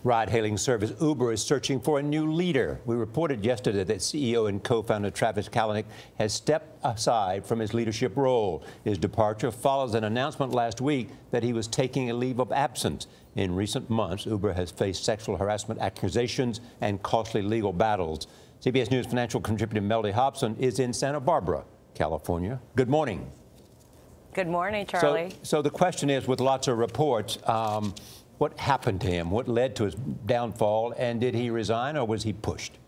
Ride-hailing service Uber is searching for a new leader. We reported yesterday that CEO and co-founder Travis Kalanick has stepped aside from his leadership role. His departure follows an announcement last week that he was taking a leave of absence. In recent months, Uber has faced sexual harassment accusations and costly legal battles. CBS News financial contributor Mellody Hobson is in Santa Barbara, California. Good morning. Good morning, Charlie. So the question is, with lots of reports, what happened to him? What led to his downfall? And did he resign or was he pushed?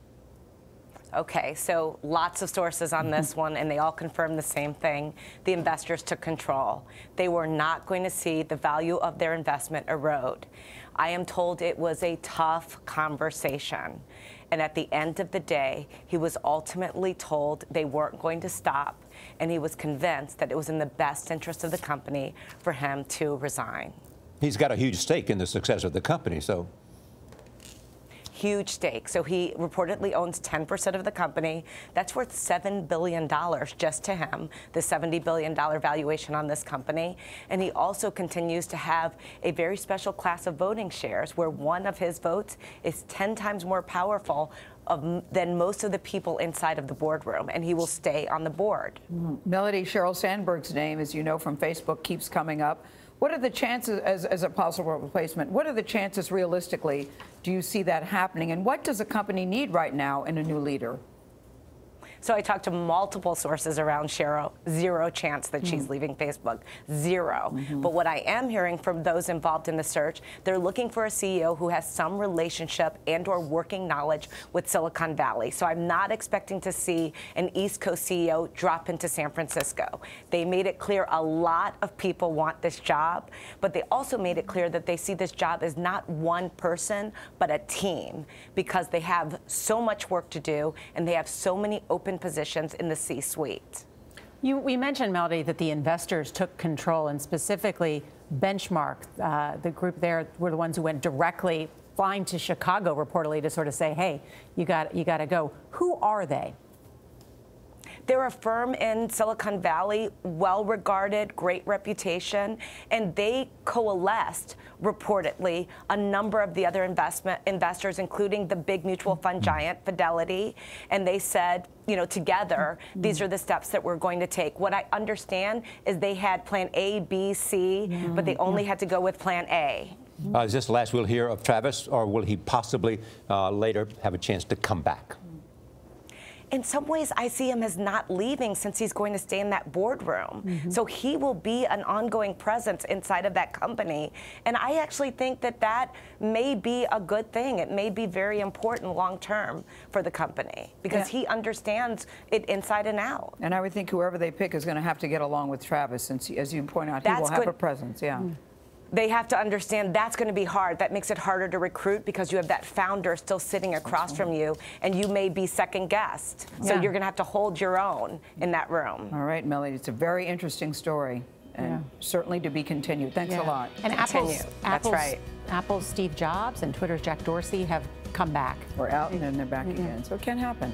Okay, so lots of sources on this one, and they all confirm the same thing. The investors took control. They were not going to see the value of their investment erode. I am told it was a tough conversation. And at the end of the day, he was ultimately told they weren't going to stop, and he was convinced that it was in the best interest of the company for him to resign. He's got a huge stake in the success of the company, so. Huge stake. So he reportedly owns 10% of the company. That's worth $7 billion just to him, the $70 billion valuation on this company. And he also continues to have a very special class of voting shares where one of his votes is 10 times more powerful than most of the people inside of the boardroom, and he will stay on the board. Mellody, Sheryl Sandberg's name, as you know from Facebook, keeps coming up. What are the chances, as a possible replacement, what are the chances realistically do you see that happening? And what does a company need right now in a new leader? So I talked to multiple sources around Sheryl. Zero chance that she's leaving Facebook. Zero. But what I am hearing from those involved in the search, they're looking for a CEO who has some relationship and or working knowledge with Silicon Valley. So I'm not expecting to see an East Coast CEO drop into San Francisco. They made it clear a lot of people want this job, but they also made it clear that they see this job as not one person, but a team, because they have so much work to do and they have so many open positions in the C-suite. We mentioned, Mellody, that the investors took control, and specifically Benchmark, the group there, were the ones who went directly flying to Chicago reportedly to sort of say, hey, you got to go. Who are they? They're a firm in Silicon Valley, well-regarded, great reputation, and they coalesced, reportedly, a number of the other investors, including the big mutual fund giant, Fidelity, and they said, you know, together, these are the steps that we're going to take. What I understand is they had plan A, B, C, but they only had to go with plan A. Is this the last we'll hear of Travis, or will he possibly later have a chance to come back? In some ways, I see him as not leaving since he's going to stay in that boardroom. So he will be an ongoing presence inside of that company. And I actually think that that may be a good thing. It may be very important long term for the company because he understands it inside and out. And I would think whoever they pick is going to have to get along with Travis, since, as you point out, he will have a presence. They have to understand that's going to be hard. That makes it harder to recruit because you have that founder still sitting across from you, and you may be second guessed. So you're going to have to hold your own in that room. All right, Mellody, it's a very interesting story, and certainly to be continued. Thanks a lot. And Apple's Steve Jobs and Twitter's Jack Dorsey have come back. We're out and then they're back again. So it can happen.